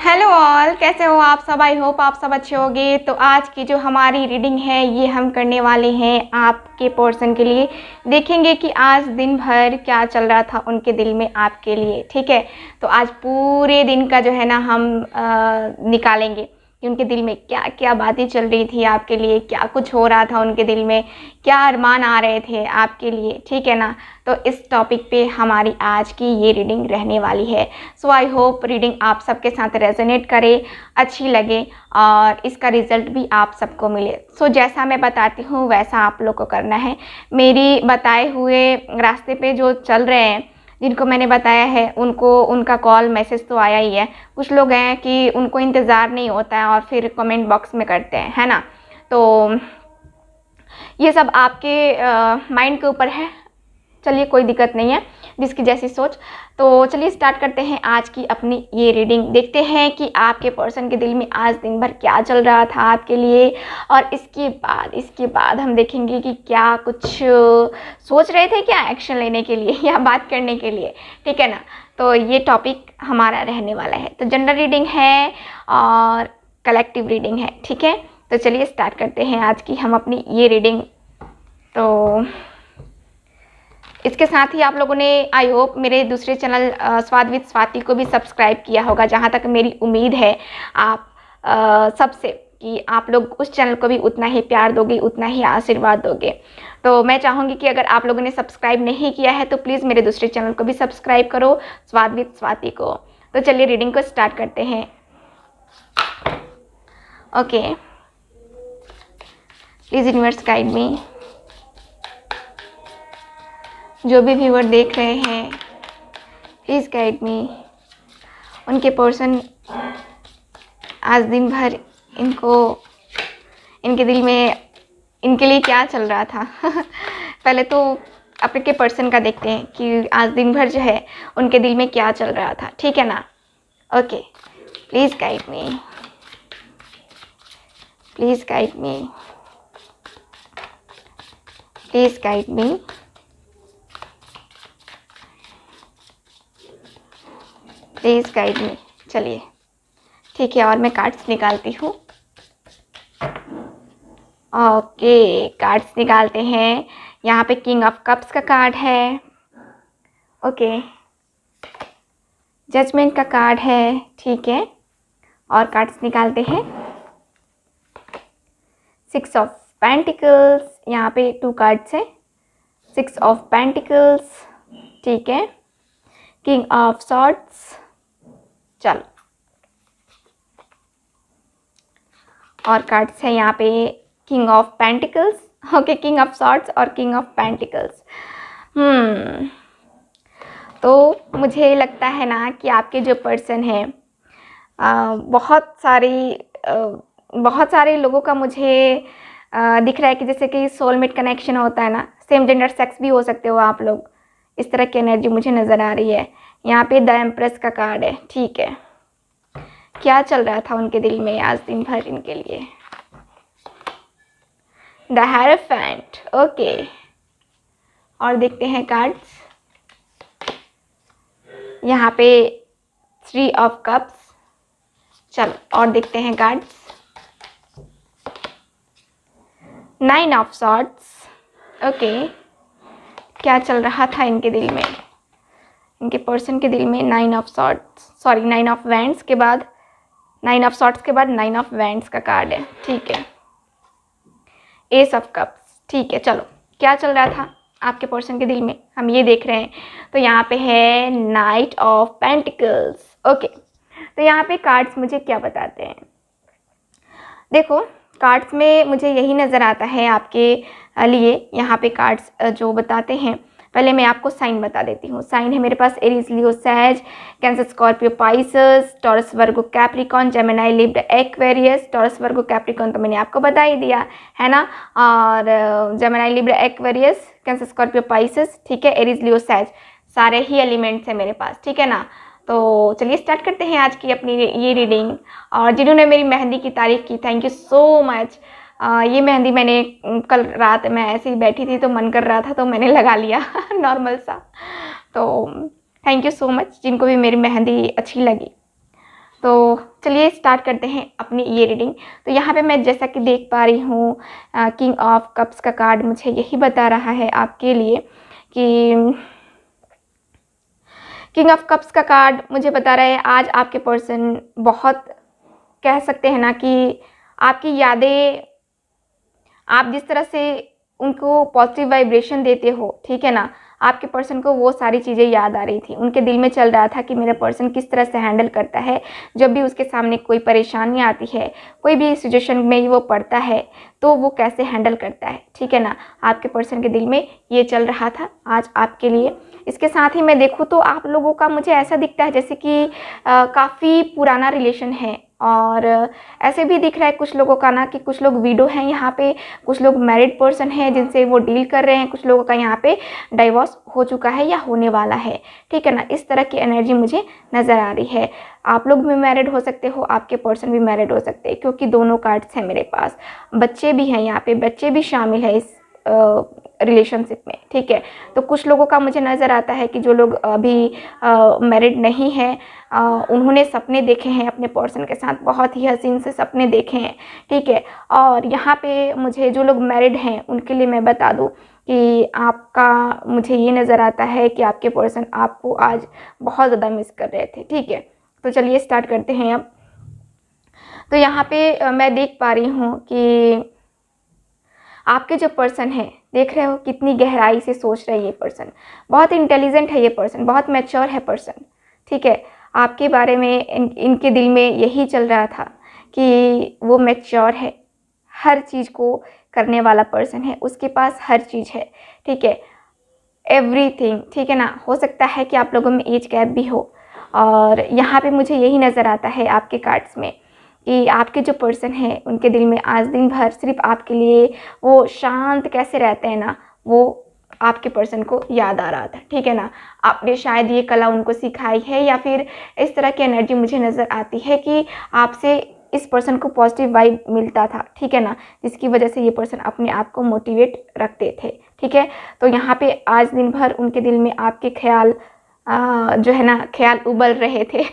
Hello all, कैसे हो आप सब। आई होप आप सब अच्छे होंगे। तो आज की जो हमारी रीडिंग है ये हम करने वाले हैं आपके पर्सन के लिए। देखेंगे कि आज दिन भर क्या चल रहा था उनके दिल में आपके लिए। ठीक है, तो आज पूरे दिन का जो है ना हम निकालेंगे कि उनके दिल में क्या क्या बातें चल रही थी आपके लिए, क्या कुछ हो रहा था उनके दिल में, क्या अरमान आ रहे थे आपके लिए। ठीक है ना, तो इस टॉपिक पे हमारी आज की ये रीडिंग रहने वाली है। सो आई होप रीडिंग आप सबके साथ रेजोनेट करे, अच्छी लगे और इसका रिजल्ट भी आप सबको मिले। सो जैसा मैं बताती हूँ वैसा आप लोग को करना है। मेरी बताए हुए रास्ते पे जो चल रहे हैं, जिनको मैंने बताया है उनको उनका कॉल मैसेज तो आया ही है। कुछ लोग हैं कि उनको इंतज़ार नहीं होता है और फिर कमेंट बॉक्स में करते हैं, है ना। तो ये सब आपके माइंड के ऊपर है। चलिए, कोई दिक्कत नहीं है, जिसकी जैसी सोच। तो चलिए स्टार्ट करते हैं आज की अपनी ये रीडिंग। देखते हैं कि आपके पर्सन के दिल में आज दिन भर क्या चल रहा था आपके लिए, और इसके बाद हम देखेंगे कि क्या कुछ सोच रहे थे, क्या एक्शन लेने के लिए या बात करने के लिए। ठीक है ना, तो ये टॉपिक हमारा रहने वाला है। तो जनरल रीडिंग है और कलेक्टिव रीडिंग है। ठीक है, तो चलिए स्टार्ट करते हैं आज की हम अपनी ये रीडिंग। तो इसके साथ ही आप लोगों ने आई होप मेरे दूसरे चैनल स्वाद विद स्वाति को भी सब्सक्राइब किया होगा। जहाँ तक मेरी उम्मीद है आप सबसे कि आप लोग उस चैनल को भी उतना ही प्यार दोगे, उतना ही आशीर्वाद दोगे। तो मैं चाहूँगी कि अगर आप लोगों ने सब्सक्राइब नहीं किया है तो प्लीज़ मेरे दूसरे चैनल को भी सब्सक्राइब करो, स्वाद विद स्वाति को। तो चलिए रीडिंग को स्टार्ट करते हैं। Okay, please universe guide me. जो भी व्यूअर देख रहे हैं प्लीज़ गाइड मी। उनके पर्सन आज दिन भर इनके दिल में इनके लिए क्या चल रहा था पहले तो आपके पर्सन का देखते हैं कि आज दिन भर जो है उनके दिल में क्या चल रहा था। ठीक है ना। Okay, please guide me, please guide me, please guide me. Please guide me. चलिए ठीक है, और मैं कार्ड्स निकालती हूँ। ओके, कार्ड्स निकालते हैं। यहाँ पे किंग ऑफ कप्स का कार्ड है। ओके, जजमेंट का कार्ड है। ठीक है, और कार्ड्स निकालते हैं। सिक्स ऑफ पेंटिकल्स, यहाँ पे 2 कार्ड्स हैं। 6 ऑफ पेंटिकल्स, ठीक है। किंग ऑफ सॉर्ड्स, चलो, और कार्ड्स है यहाँ पे king of pentacles. Okay, king of swords और किंग ऑफ पेंटिकल्स। तो मुझे लगता है ना कि आपके जो पर्सन है बहुत सारे लोगों का मुझे दिख रहा है कि जैसे कि सोलमेट कनेक्शन होता है ना, सेम जेंडर सेक्स भी हो सकते हो आप लोग। इस तरह की एनर्जी मुझे नज़र आ रही है। यहाँ पे द एम्प्रेस का कार्ड है। ठीक है, क्या चल रहा था उनके दिल में आज दिन भर इनके लिए। The hierophant. ओके, और देखते हैं कार्ड्स। यहाँ पे 3 ऑफ कप्स, चलो, और देखते हैं कार्ड्स। 9 of swords. ओके, क्या चल रहा था इनके दिल में, इनके पर्सन के दिल में। 9 of swords, sorry 9 of wands के बाद 9 ऑफ सॉर्ड्स के बाद 9 ऑफ वैंड्स का कार्ड है। ठीक है, एस ऑफ कप्स। ठीक है, चलो, क्या चल रहा था आपके पर्सन के दिल में हम ये देख रहे हैं। तो यहाँ पे है नाइट ऑफ पेंटिकल्स। ओके, तो यहाँ पे कार्ड्स मुझे क्या बताते हैं। देखो, कार्ड्स में मुझे यही नज़र आता है आपके लिए। यहाँ पे कार्ड्स जो बताते हैं, पहले मैं आपको साइन बता देती हूँ। साइन है मेरे पास एरीज, लियो, सैज, Cancer, Scorpio, Pisces, Taurus, Virgo, Capricorn, Gemini, Libra, Aquarius. Taurus, Virgo, Capricorn तो मैंने आपको बता ही दिया है ना, और Gemini, Libra, Aquarius, Cancer, Scorpio, Pisces. ठीक है, एरीज, लियो, सैज, सारे ही एलिमेंट्स हैं मेरे पास। ठीक है ना। तो चलिए स्टार्ट करते हैं आज की अपनी ये रीडिंग। और जिन्होंने मेरी मेहंदी की तारीफ़ की, थैंक यू सो मच। ये मेहंदी मैंने कल रात मैं ऐसे ही बैठी थी तो मन कर रहा था तो मैंने लगा लिया नॉर्मल सा। तो थैंक यू सो मच जिनको भी मेरी मेहंदी अच्छी लगी। तो चलिए स्टार्ट करते हैं अपनी ये रीडिंग। तो यहाँ पे मैं जैसा कि देख पा रही हूँ, किंग ऑफ कप्स का कार्ड मुझे यही बता रहा है आपके लिए कि किंग ऑफ कप्स का कार्ड मुझे बता रहा है आज आपके पर्सन बहुत, कह सकते हैं ना कि आपकी यादें, आप जिस तरह से उनको पॉजिटिव वाइब्रेशन देते हो, ठीक है ना, आपके पर्सन को वो सारी चीज़ें याद आ रही थी। उनके दिल में चल रहा था कि मेरा पर्सन किस तरह से हैंडल करता है जब भी उसके सामने कोई परेशानी आती है, कोई भी सिचुएशन में वो पड़ता है तो वो कैसे हैंडल करता है, ठीक है ना। आपके पर्सन के दिल में ये चल रहा था आज आपके लिए। इसके साथ ही मैं देखूँ तो आप लोगों का मुझे ऐसा दिखता है जैसे कि काफ़ी पुराना रिलेशन है, और ऐसे भी दिख रहा है कुछ लोगों का ना कि कुछ लोग विडो हैं यहाँ पे, कुछ लोग मैरिड पर्सन हैं जिनसे वो डील कर रहे हैं, कुछ लोगों का यहाँ पे डाइवोर्स हो चुका है या होने वाला है, ठीक है ना। इस तरह की एनर्जी मुझे नज़र आ रही है। आप लोग भी मैरिड हो सकते हो, आपके पर्सन भी मैरिड हो सकते हैं, क्योंकि दोनों कार्ड्स हैं मेरे पास। बच्चे भी हैं यहाँ पे, बच्चे भी शामिल है इस रिलेशनशिप में, ठीक है। तो कुछ लोगों का मुझे नज़र आता है कि जो लोग अभी मैरिड नहीं हैं, उन्होंने सपने देखे हैं अपने पर्सन के साथ, बहुत ही हसीन से सपने देखे हैं, ठीक है। और यहाँ पे मुझे जो लोग मैरिड हैं उनके लिए मैं बता दूँ कि आपका मुझे ये नज़र आता है कि आपके पर्सन आपको आज बहुत ज़्यादा मिस कर रहे थे, ठीक है। तो चलिए स्टार्ट करते हैं अब। तो यहाँ पे मैं देख पा रही हूँ कि आपके जो पर्सन है, देख रहे हो कितनी गहराई से सोच रहे हैं ये पर्सन, बहुत इंटेलिजेंट है ये पर्सन, बहुत मैच्योर है पर्सन, ठीक है। आपके बारे में इनके दिल में यही चल रहा था कि वो मैच्योर है, हर चीज़ को करने वाला पर्सन है, उसके पास हर चीज़ है, ठीक है, एवरीथिंग, ठीक है ना। हो सकता है कि आप लोगों में एज गैप भी हो, और यहाँ पे मुझे यही नज़र आता है आपके कार्ड्स में कि आपके जो पर्सन है उनके दिल में आज दिन भर सिर्फ आपके लिए वो शांत कैसे रहते हैं ना, वो आपके पर्सन को याद आ रहा था, ठीक है ना। आपने शायद ये कला उनको सिखाई है, या फिर इस तरह की एनर्जी मुझे नज़र आती है कि आपसे इस पर्सन को पॉजिटिव वाइब मिलता था, ठीक है ना, जिसकी वजह से ये पर्सन अपने आप को मोटिवेट रखते थे, ठीक है। तो यहाँ पे आज दिन भर उनके दिल में आपके ख्याल जो है ना, ख्याल उबल रहे थे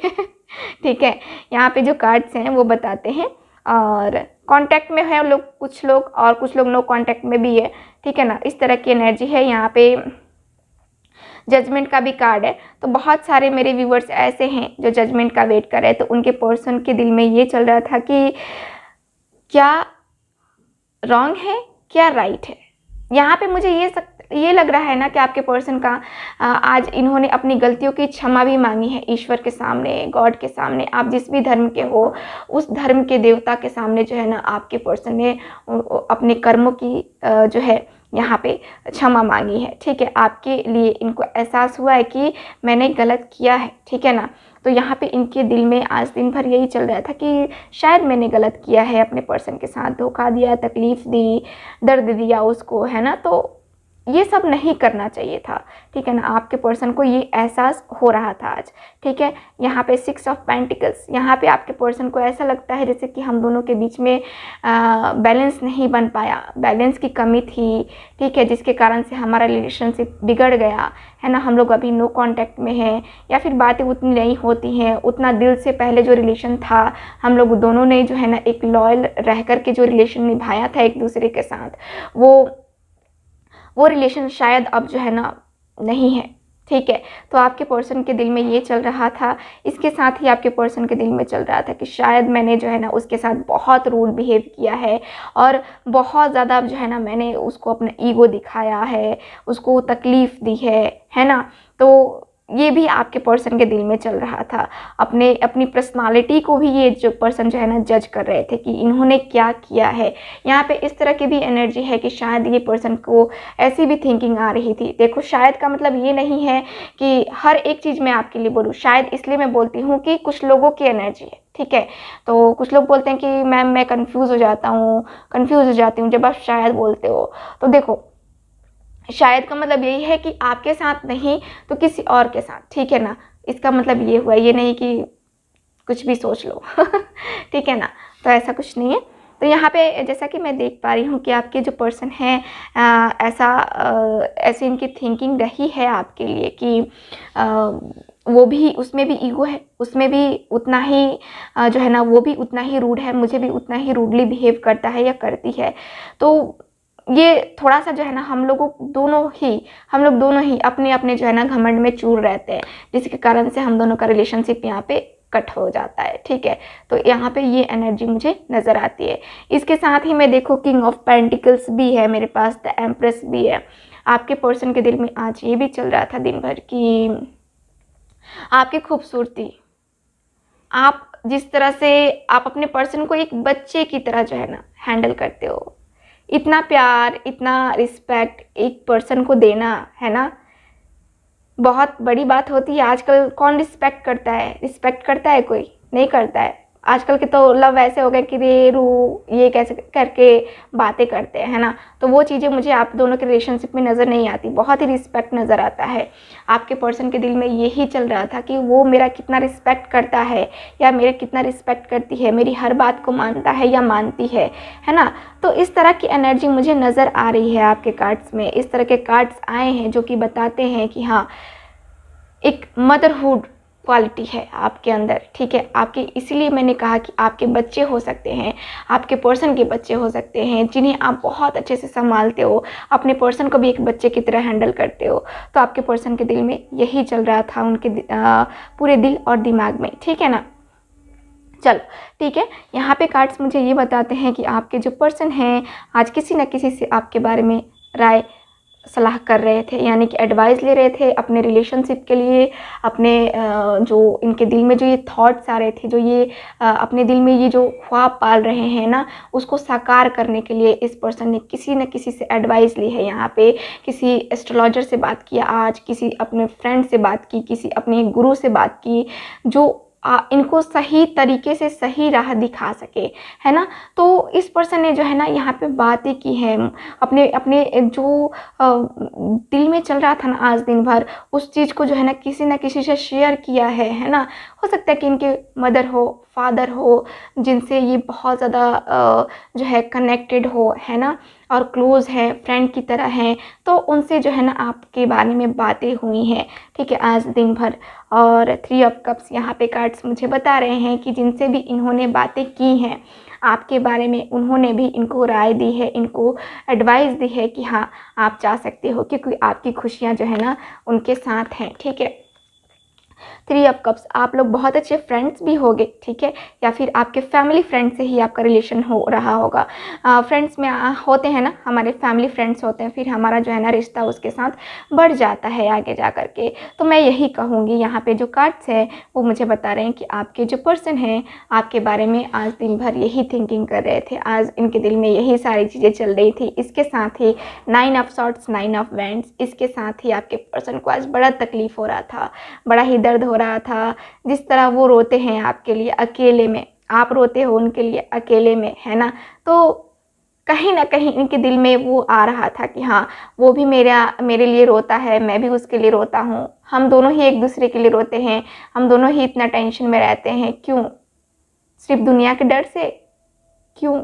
ठीक है। यहाँ पे जो कार्ड्स हैं वो बताते हैं, और कांटेक्ट में है लोग, कुछ लोग, और कुछ लोग नो कांटेक्ट में भी है, ठीक है ना। इस तरह की एनर्जी है। यहाँ पे जजमेंट का भी कार्ड है। तो बहुत सारे मेरे व्यूवर्स ऐसे हैं जो जजमेंट का वेट कर रहे हैं, तो उनके पर्सन के दिल में ये चल रहा था कि क्या रॉन्ग है, क्या राइट है। यहाँ पे मुझे ये लग रहा है ना कि आपके पर्सन का आज इन्होंने अपनी गलतियों की क्षमा भी मांगी है ईश्वर के सामने, गॉड के सामने। आप जिस भी धर्म के हो, उस धर्म के देवता के सामने जो है ना, आपके पर्सन ने अपने कर्मों की जो है यहाँ पे क्षमा मांगी है, ठीक है। आपके लिए इनको एहसास हुआ है कि मैंने गलत किया है, ठीक है ना। तो यहाँ पे इनके दिल में आज दिन भर यही चल रहा था कि शायद मैंने गलत किया है, अपने पर्सन के साथ धोखा दिया, तकलीफ़ दी, दर्द दिया उसको, है ना। तो ये सब नहीं करना चाहिए था, ठीक है ना। आपके पर्सन को ये एहसास हो रहा था आज, ठीक है। यहाँ पे 6 ऑफ पेंटिकल्स, यहाँ पे आपके पर्सन को ऐसा लगता है जैसे कि हम दोनों के बीच में बैलेंस नहीं बन पाया, बैलेंस की कमी थी, ठीक है, जिसके कारण से हमारा रिलेशनशिप बिगड़ गया, है ना। हम लोग अभी नो कांटेक्ट में हैं, या फिर बातें उतनी नहीं होती हैं, उतना दिल से पहले जो रिलेशन था हम लोग दोनों ने जो है ना एक लॉयल रह कर के जो रिलेशन निभाया था एक दूसरे के साथ, वो रिलेशन शायद अब जो है ना नहीं है, ठीक है। तो आपके पर्सन के दिल में ये चल रहा था। इसके साथ ही आपके पर्सन के दिल में चल रहा था कि शायद मैंने जो है ना उसके साथ बहुत रूड बिहेव किया है, और बहुत ज़्यादा जो है ना मैंने उसको अपना ईगो दिखाया है, उसको तकलीफ़ दी है ना। तो ये भी आपके पर्सन के दिल में चल रहा था। अपनी पर्सनालिटी को भी ये जो पर्सन जो है ना जज कर रहे थे कि इन्होंने क्या किया है। यहाँ पे इस तरह की भी एनर्जी है कि शायद ये पर्सन को ऐसी भी थिंकिंग आ रही थी। देखो, शायद का मतलब ये नहीं है कि हर एक चीज़ मैं आपके लिए बोलूँ, शायद इसलिए मैं बोलती हूँ कि कुछ लोगों की एनर्जी है, ठीक है। तो कुछ लोग बोलते हैं कि मैम मैं कन्फ्यूज़ हो जाती हूँ जब आप शायद बोलते हो। तो देखो, शायद का मतलब यही है कि आपके साथ नहीं तो किसी और के साथ, ठीक है ना। इसका मतलब ये हुआ, ये नहीं कि कुछ भी सोच लो ठीक है ना। तो ऐसा कुछ नहीं है। तो यहाँ पे जैसा कि मैं देख पा रही हूँ कि आपके जो पर्सन हैं ऐसी इनकी थिंकिंग रही है आपके लिए कि वो भी, उसमें भी ईगो है, उसमें भी उतना ही जो है ना वो भी उतना ही रूड है, मुझे भी उतना ही रूडली बिहेव करता है या करती है। तो ये थोड़ा सा जो है ना हम लोग दोनों ही अपने अपने जो है ना घमंड में चूर रहते हैं, जिसके कारण से हम दोनों का रिलेशनशिप यहाँ पे कट हो जाता है। ठीक है, तो यहाँ पे ये एनर्जी मुझे नज़र आती है। इसके साथ ही मैं देखो किंग ऑफ पेंटिकल्स भी है मेरे पास, द एम्प्रेस भी है। आपके पर्सन के दिल में आज ये भी चल रहा था दिन भर कि आपकी खूबसूरती, आप जिस तरह से आप अपने पर्सन को एक बच्चे की तरह जो है ना हैंडल करते हो, इतना प्यार, इतना रिस्पेक्ट एक पर्सन को देना है ना, बहुत बड़ी बात होती है। आजकल कौन रिस्पेक्ट करता है? रिस्पेक्ट करता है कोई? नहीं करता है। आजकल के तो लव ऐसे हो गए कि रे रू ये कैसे करके बातें करते हैं, है ना। तो वो चीज़ें मुझे आप दोनों के रिलेशनशिप में नज़र नहीं आती, बहुत ही रिस्पेक्ट नज़र आता है। आपके पर्सन के दिल में यही चल रहा था कि वो मेरा कितना रिस्पेक्ट करता है या मेरा कितना रिस्पेक्ट करती है, मेरी हर बात को मानता है या मानती है ना। तो इस तरह की एनर्जी मुझे नज़र आ रही है आपके कार्ड्स में। इस तरह के कार्ड्स आए हैं जो कि बताते हैं कि हाँ, एक मदरहुड क्वालिटी है आपके अंदर। ठीक है, आपके, इसीलिए मैंने कहा कि आपके बच्चे हो सकते हैं, आपके पर्सन के बच्चे हो सकते हैं जिन्हें आप बहुत अच्छे से संभालते हो, अपने पर्सन को भी एक बच्चे की तरह हैंडल करते हो। तो आपके पर्सन के दिल में यही चल रहा था उनके पूरे दिल और दिमाग में। ठीक है ना। चलो ठीक है, यहाँ पे कार्ड्स मुझे ये बताते हैं कि आपके जो पर्सन हैं आज किसी न किसी से आपके बारे में राय सलाह कर रहे थे, यानी कि एडवाइस ले रहे थे अपने रिलेशनशिप के लिए। अपने जो इनके दिल में जो ये थॉट्स आ रहे थे, जो ये अपने दिल में ये जो ख्वाब पाल रहे हैं ना, उसको साकार करने के लिए इस पर्सन ने किसी न किसी से एडवाइस ली है। यहाँ पे किसी एस्ट्रोलॉजर से बात किया आज, किसी अपने फ्रेंड से बात की, किसी अपने गुरु से बात की, जो इनको सही तरीके से सही राह दिखा सके, है ना। तो इस पर्सन ने जो है ना यहाँ पे बातें की हैं, अपने अपने जो दिल में चल रहा था ना आज दिन भर, उस चीज़ को जो है ना किसी न किसी से शेयर किया है ना। हो सकता है कि इनके मदर हो, फादर हो, जिनसे ये बहुत ज़्यादा जो है कनेक्टेड हो, है ना, और क्लोज़ है, फ्रेंड की तरह हैं। तो उनसे जो है ना आपके बारे में बातें हुई हैं। ठीक है, आज दिन भर। और 3 ऑफ कप्स यहाँ पे कार्ड्स मुझे बता रहे हैं कि जिनसे भी इन्होंने बातें की हैं आपके बारे में, उन्होंने भी इनको राय दी है, इनको एडवाइस दी है कि हाँ, आप जा सकते हो, क्योंकि आपकी खुशियाँ जो है ना उनके साथ हैं। ठीक है, 3 ऑफ कप्स, आप लोग बहुत अच्छे फ्रेंड्स भी होंगे। ठीक है, या फिर आपके फैमिली फ्रेंड से ही आपका रिलेशन हो रहा होगा। फ्रेंड्स में होते हैं ना, हमारे फैमिली फ्रेंड्स होते हैं, फिर हमारा जो है ना रिश्ता उसके साथ बढ़ जाता है आगे जा कर के। तो मैं यही कहूँगी, यहाँ पे जो कार्ड्स है वो मुझे बता रहे हैं कि आपके जो पर्सन हैं आपके बारे में आज दिन भर यही थिंकिंग कर रहे थे, आज इनके दिल में यही सारी चीज़ें चल रही थी। इसके साथ ही 9 ऑफ सॉर्ड्स, 9 ऑफ वैंड्स, इसके साथ ही आपके पर्सन को आज बड़ा तकलीफ़ हो रहा था, बड़ा ही दर्द हो रहा था। जिस तरह वो रोते हैं आपके लिए अकेले में, आप रोते हो उनके लिए अकेले में, है ना। तो कहीं ना कहीं इनके दिल में वो आ रहा था कि हाँ, वो भी मेरे लिए रोता है, मैं भी उसके लिए रोता हूँ, हम दोनों ही एक दूसरे के लिए रोते हैं, हम दोनों ही इतना टेंशन में रहते हैं। क्यों? सिर्फ दुनिया के डर से? क्यों?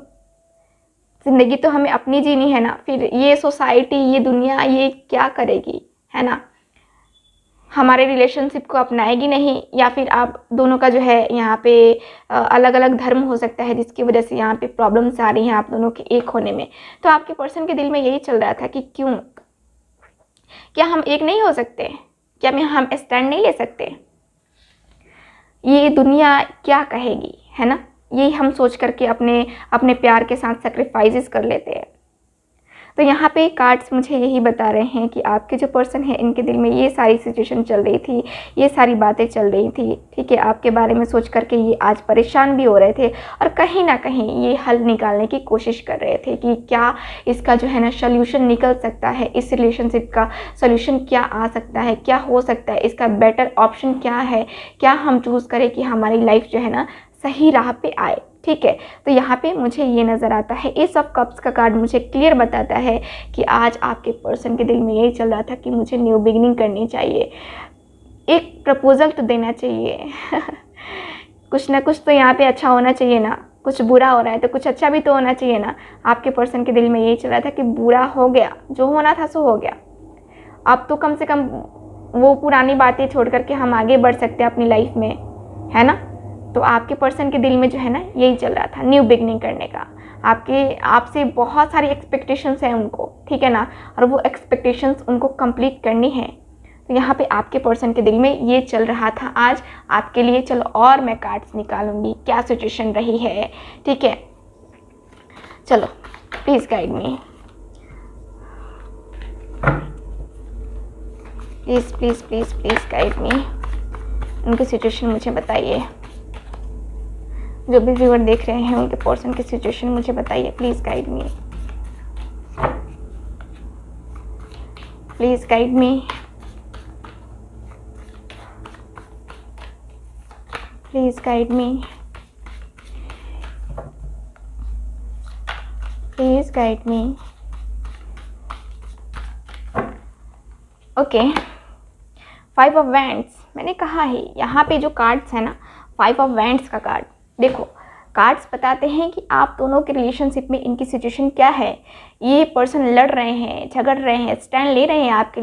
ज़िंदगी तो हमें अपनी जीनी है ना, फिर ये सोसाइटी, ये दुनिया, ये क्या करेगी, है ना। हमारे रिलेशनशिप को अपनाएगी नहीं, या फिर आप दोनों का जो है यहाँ पे अलग अलग धर्म हो सकता है, जिसकी वजह से यहाँ पे प्रॉब्लम्स आ रही हैं आप दोनों के एक होने में। तो आपके पर्सन के दिल में यही चल रहा था कि क्यों, क्या हम एक नहीं हो सकते? क्या हम स्टैंड नहीं ले सकते? ये दुनिया क्या कहेगी, है ना। यही हम सोच करके अपने अपने प्यार के साथ सेक्रीफाइसेस कर लेते हैं। तो यहाँ पे कार्ड्स मुझे यही बता रहे हैं कि आपके जो पर्सन है इनके दिल में ये सारी सिचुएशन चल रही थी, ये सारी बातें चल रही थी। ठीक है, आपके बारे में सोच करके ये आज परेशान भी हो रहे थे, और कहीं ना कहीं ये हल निकालने की कोशिश कर रहे थे कि क्या इसका जो है ना सोल्यूशन निकल सकता है, इस रिलेशनशिप का सोल्यूशन क्या आ सकता है, क्या हो सकता है, इसका बेटर ऑप्शन क्या है, क्या हम चूज़ करें कि हमारी लाइफ जो है ना सही राह पे आए। ठीक है, तो यहाँ पे मुझे ये नज़र आता है, एस ऑफ कप्स का कार्ड मुझे क्लियर बताता है कि आज आपके पर्सन के दिल में यही चल रहा था कि मुझे न्यू बिगिनिंग करनी चाहिए, एक प्रपोजल तो देना चाहिए कुछ ना कुछ तो यहाँ पे अच्छा होना चाहिए ना। कुछ बुरा हो रहा है तो कुछ अच्छा भी तो होना चाहिए ना। आपके पर्सन के दिल में यही चल रहा था कि बुरा हो गया, जो होना था सो हो गया, अब तो कम से कम वो पुरानी बातें छोड़ करके हम आगे बढ़ सकते हैं अपनी लाइफ में, है ना। तो आपके पर्सन के दिल में जो है ना यही चल रहा था, न्यू बिगनिंग करने का। आपसे बहुत सारी एक्सपेक्टेशंस हैं उनको, ठीक है ना, और वो एक्सपेक्टेशंस उनको कंप्लीट करनी है। तो यहाँ पे आपके पर्सन के दिल में ये चल रहा था आज आपके लिए। चलो और मैं कार्ड्स निकालूंगी, क्या सिचुएशन रही है, ठीक है। चलो please guide me, please please please please guide me. उनकी सिचुएशन मुझे बताइए, जो भी व्यूअर देख रहे हैं उनके पर्सन की सिचुएशन मुझे बताइए, please guide me, please guide me, please guide me, please guide me. Okay, 5 of wands, मैंने कहा है यहाँ पे जो कार्ड्स है ना, 5 ऑफ वैंड्स का कार्ड, देखो कार्ड्स बताते हैं कि आप दोनों के रिलेशनशिप में इनकी सिचुएशन क्या है। ये पर्सन लड़ रहे हैं, झगड़ रहे हैं, स्टैंड ले रहे हैं आपके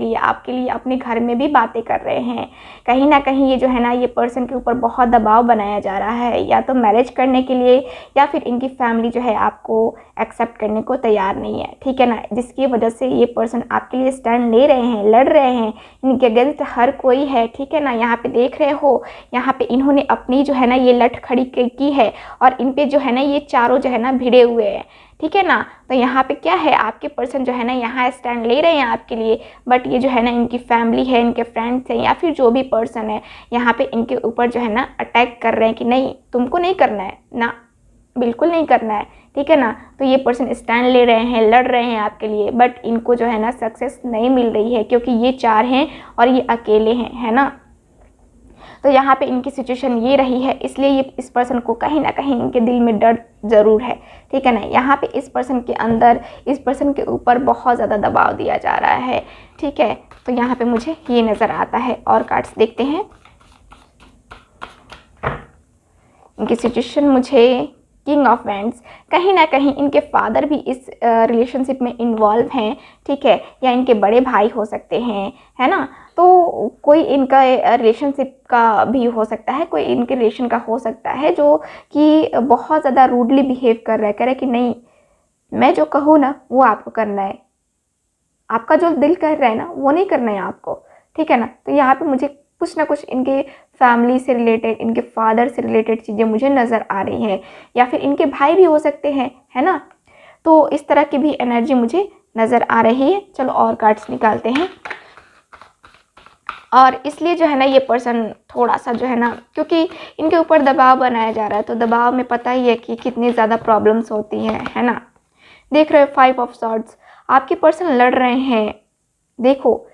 लिए अपने घर में भी बातें कर रहे हैं। कहीं ना कहीं ये जो है ना, ये पर्सन के ऊपर बहुत दबाव बनाया जा रहा है, या तो मैरिज करने के लिए, या फिर इनकी फैमिली जो है आपको एक्सेप्ट करने को तैयार नहीं है, ठीक है ना। जिसकी वजह से ये पर्सन आपके लिए स्टैंड ले रहे हैं, लड़ रहे हैं, इनके अगेंस्ट हर कोई है, ठीक है ना। यहाँ पे देख रहे हो, यहाँ पे इन्होंने अपनी जो है ना ये लठ खड़ी की है, और इन पे जो है ना ये चारों जो है ना भिड़े हुए हैं, ठीक है ना। तो यहाँ पे क्या है, आपके पर्सन जो है ना यहाँ स्टैंड ले रहे हैं आपके लिए, बट ये जो है ना इनकी फैमिली है, इनके फ्रेंड्स हैं, या फिर जो भी पर्सन है यहाँ पे इनके ऊपर जो है ना अटैक कर रहे हैं कि नहीं तुमको नहीं करना है ना, बिल्कुल नहीं करना है, ठीक है ना। तो ये पर्सन स्टैंड ले रहे हैं, लड़ रहे हैं आपके लिए, बट इनको जो है ना सक्सेस नहीं मिल रही है, क्योंकि ये 4 हैं और ये अकेले हैं, है ना। तो यहाँ पे इनकी सिचुएशन ये रही है, इसलिए ये इस पर्सन को कहीं ना कहीं इनके दिल में डर ज़रूर है, ठीक है ना। यहाँ पे इस पर्सन के अंदर, इस पर्सन के ऊपर बहुत ज़्यादा दबाव दिया जा रहा है, ठीक है। तो यहाँ पे मुझे ये नज़र आता है। और कार्ड्स देखते हैं, इनकी सिचुएशन मुझे किंग ऑफ वैंड्स, कहीं ना कहीं इनके फादर भी इस रिलेशनशिप में इन्वॉल्व हैं, ठीक है, या इनके बड़े भाई हो सकते हैं, है ना। तो कोई इनका रिलेशनशिप का भी हो सकता है, कोई इनके रिलेशन का हो सकता है जो कि बहुत ज़्यादा रूडली बिहेव कर रहा है, कह रहा है कि नहीं मैं जो कहूँ ना वो आपको करना है, आपका जो दिल कर रहा है ना वो नहीं करना है आपको, ठीक है ना। तो यहाँ पे मुझे कुछ ना कुछ इनके फैमिली से रिलेटेड, इनके फादर से रिलेटेड चीज़ें मुझे नज़र आ रही है, या फिर इनके भाई भी हो सकते हैं, है ना। तो इस तरह की भी एनर्जी मुझे नज़र आ रही है। चलो और कार्ड्स निकालते हैं। और इसलिए जो है ना ये पर्सन थोड़ा सा जो है ना, क्योंकि इनके ऊपर दबाव बनाया जा रहा है, तो दबाव में पता ही है कि कितनी ज़्यादा प्रॉब्लम्स होती हैं, है ना। देख रहे हो 5 ऑफ सॉर्ड्स, आपके पर्सन लड़ रहे हैं, देखो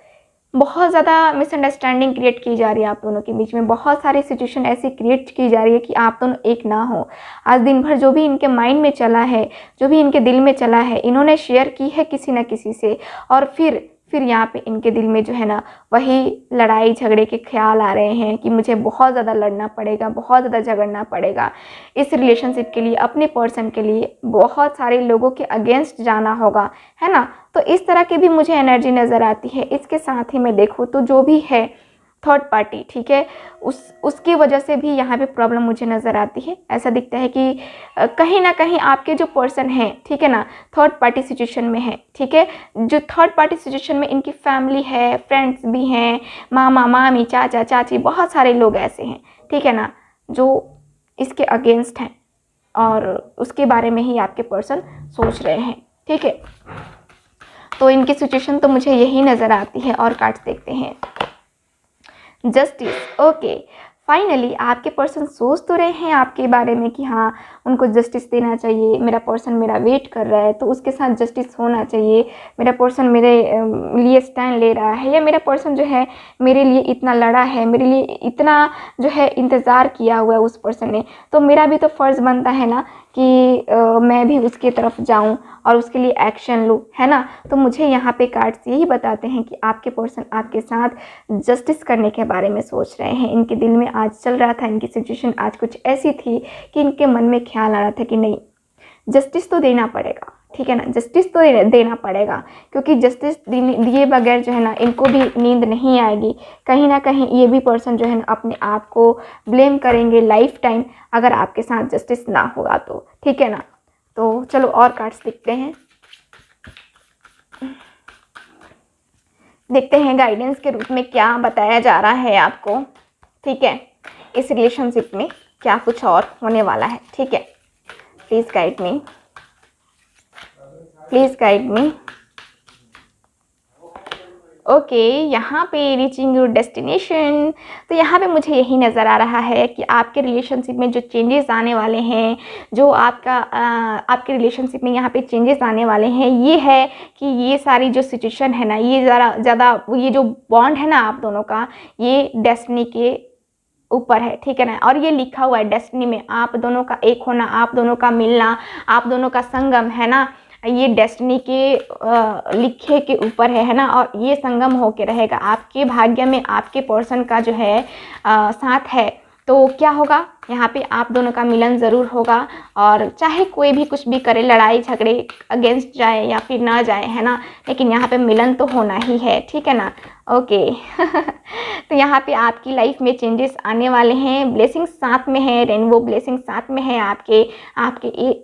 बहुत ज़्यादा मिसअंडरस्टैंडिंग क्रिएट की जा रही है आप दोनों के बीच में, बहुत सारी सिचुएशन ऐसी क्रिएट की जा रही है कि आप दोनों एक ना हो। आज दिन भर जो भी इनके माइंड में चला है, जो भी इनके दिल में चला है, इन्होंने शेयर की है किसी न किसी से, और फिर यहाँ पे इनके दिल में जो है ना वही लड़ाई झगड़े के ख्याल आ रहे हैं कि मुझे बहुत ज़्यादा लड़ना पड़ेगा, बहुत ज़्यादा झगड़ना पड़ेगा इस रिलेशनशिप के लिए, अपने पर्सन के लिए, बहुत सारे लोगों के अगेंस्ट जाना होगा, है ना। तो इस तरह की भी मुझे एनर्जी नज़र आती है। इसके साथ ही मैं देखूँ तो जो भी है थर्ड पार्टी, ठीक है, उसकी वजह से भी यहाँ पे प्रॉब्लम मुझे नज़र आती है। ऐसा दिखता है कि कहीं ना कहीं आपके जो पर्सन हैं, ठीक है ना, थर्ड पार्टी सिचुएशन में है, ठीक है। जो थर्ड पार्टी सिचुएशन में इनकी फैमिली है, फ्रेंड्स भी हैं, मामा मामी चाचा चाची, बहुत सारे लोग ऐसे हैं, ठीक है ना, जो इसके अगेंस्ट हैं, और उसके बारे में ही आपके पर्सन सोच रहे हैं, ठीक है। तो इनकी सिचुएशन तो मुझे यही नज़र आती है। और कार्ड्स देखते हैं। जस्टिस, ओके, फाइनली आपके पर्सन सोच तो रहे हैं आपके बारे में कि हाँ उनको जस्टिस देना चाहिए, मेरा पर्सन मेरा वेट कर रहा है तो उसके साथ जस्टिस होना चाहिए, मेरा पर्सन मेरे लिए स्टैंड ले रहा है, या मेरा पर्सन जो है मेरे लिए इतना लड़ा है, मेरे लिए इतना जो है इंतज़ार किया हुआ है उस पर्सन ने, तो मेरा भी तो फ़र्ज़ बनता है ना कि मैं भी उसकी तरफ जाऊं और उसके लिए एक्शन लूं, है ना। तो मुझे यहाँ पे कार्ड्स यही बताते हैं कि आपके पर्सन आपके साथ जस्टिस करने के बारे में सोच रहे हैं। इनके दिल में आज चल रहा था, इनकी सिचुएशन आज कुछ ऐसी थी कि इनके मन में ख्याल आ रहा था कि नहीं जस्टिस तो देना पड़ेगा, ठीक है ना। जस्टिस तो देना पड़ेगा, क्योंकि जस्टिस दिए बगैर जो है ना इनको भी नींद नहीं आएगी। कहीं ना कहीं ये भी पर्सन जो है ना अपने आप को ब्लेम करेंगे लाइफ टाइम, अगर आपके साथ जस्टिस ना होगा तो, ठीक है ना। तो चलो और कार्ड्स देखते हैं, देखते हैं गाइडेंस के रूप में क्या बताया जा रहा है आपको, ठीक है। इस रिलेशनशिप में क्या कुछ और होने वाला है, ठीक है। Please guide me, please guide me. Okay, यहाँ पे रीचिंग योर डेस्टिनेशन, तो यहाँ पे मुझे यही नज़र आ रहा है कि आपके रिलेशनशिप में जो चेंजेस आने वाले हैं, जो आपके रिलेशनशिप में यहाँ पे चेंजेस आने वाले हैं, ये है कि ये सारी जो सिचुएशन है ना, ये ज़्यादा ये जो बॉन्ड है ना आप दोनों का, ये डेस्टिनी के ऊपर है, ठीक है ना। और ये लिखा हुआ है डेस्टिनी में, आप दोनों का एक होना, आप दोनों का मिलना, आप दोनों का संगम है ना, ये डेस्टिनी के लिखे के ऊपर है ना। और ये संगम होके रहेगा, आपके भाग्य में आपके पर्सन का जो है साथ है। तो क्या होगा, यहाँ पे आप दोनों का मिलन ज़रूर होगा। और चाहे कोई भी कुछ भी करे, लड़ाई झगड़े अगेंस्ट जाए या फिर ना जाए, है ना, लेकिन यहाँ पे मिलन तो होना ही है, ठीक है ना। ओके तो यहाँ पे आपकी लाइफ में चेंजेस आने वाले हैं, ब्लेसिंग्स साथ में है, रेनबो ब्लेसिंग साथ में है, आपके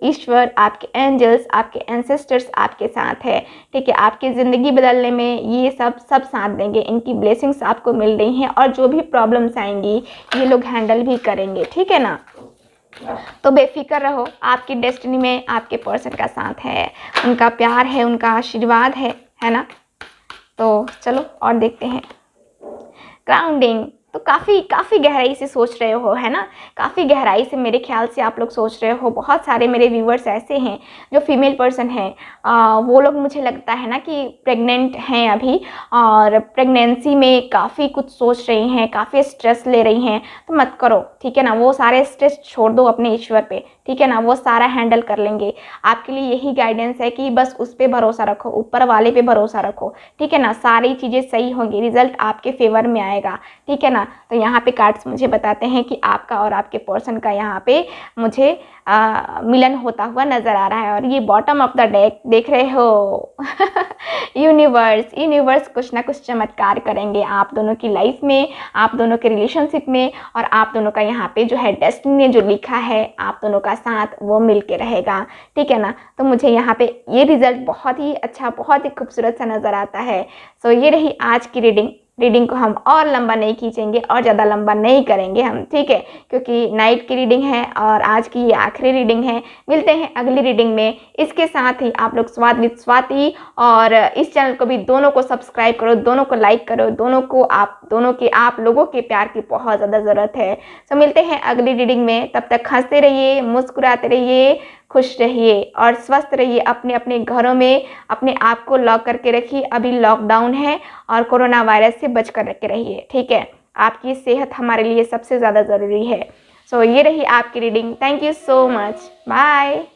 ईश्वर, आपके एंजल्स, आपके एंसेस्टर्स आपके साथ है, ठीक है। आपकी ज़िंदगी बदलने में ये सब साथ देंगे, इनकी ब्लेसिंग्स आपको मिल रही हैं। और जो भी प्रॉब्लम्स आएंगी ये लोग हैंडल भी करेंगे, ठीक है ना। तो बेफिक्र रहो, आपकी डेस्टिनी में आपके पर्सन का साथ है, उनका प्यार है, उनका आशीर्वाद है ना। तो चलो और देखते हैं ग्राउंडिंग। तो काफ़ी गहराई से सोच रहे हो, है ना, काफ़ी गहराई से मेरे ख्याल से आप लोग सोच रहे हो। बहुत सारे मेरे व्यूवर्स ऐसे हैं जो फीमेल पर्सन हैं, वो लोग मुझे लगता है ना कि प्रेग्नेंट हैं अभी, और प्रेगनेंसी में काफ़ी कुछ सोच रही हैं, काफ़ी स्ट्रेस ले रही हैं। तो मत करो, ठीक है ना, वो सारे स्ट्रेस छोड़ दो अपने ईश्वर पे, ठीक है ना, वो सारा हैंडल कर लेंगे। आपके लिए यही गाइडेंस है कि बस उस पर भरोसा रखो, ऊपर वाले पे भरोसा रखो, ठीक है ना। सारी चीज़ें सही होंगी, रिजल्ट आपके फेवर में आएगा, ठीक है ना। तो यहाँ पे कार्ड्स मुझे बताते हैं कि आपका और आपके पर्सन का यहाँ पे मुझे मिलन होता हुआ नज़र आ रहा है। और ये बॉटम ऑफ द डेक देख रहे हो यूनिवर्स कुछ ना कुछ चमत्कार करेंगे आप दोनों की लाइफ में, आप दोनों के रिलेशनशिप में। और आप दोनों का यहाँ पे जो है डेस्टिनी जो लिखा है, आप दोनों का साथ वो मिल के रहेगा, ठीक है ना। तो मुझे यहाँ पे ये रिजल्ट बहुत ही अच्छा, बहुत ही खूबसूरत सा नज़र आता है। सो ये रही आज की रीडिंग को हम और लंबा नहीं खींचेंगे और ज़्यादा लंबा नहीं करेंगे हम, ठीक है, क्योंकि नाइट की रीडिंग है और आज की ये आखिरी रीडिंग है। मिलते हैं अगली रीडिंग में। इसके साथ ही आप लोग स्वाद विद स्वाति और इस चैनल को भी दोनों को सब्सक्राइब करो, दोनों को लाइक करो, आप लोगों के प्यार की बहुत ज़्यादा ज़रूरत है। तो मिलते हैं अगली रीडिंग में, तब तक हंसते रहिए, मुस्कुराते रहिए, खुश रहिए और स्वस्थ रहिए। अपने अपने घरों में अपने आप को लॉक करके रखिए, अभी लॉकडाउन है और कोरोना वायरस से बच कर के रहिए, ठीक है। आपकी सेहत हमारे लिए सबसे ज़्यादा ज़रूरी है। सो ये रही आपकी reading. Thank you so much, bye.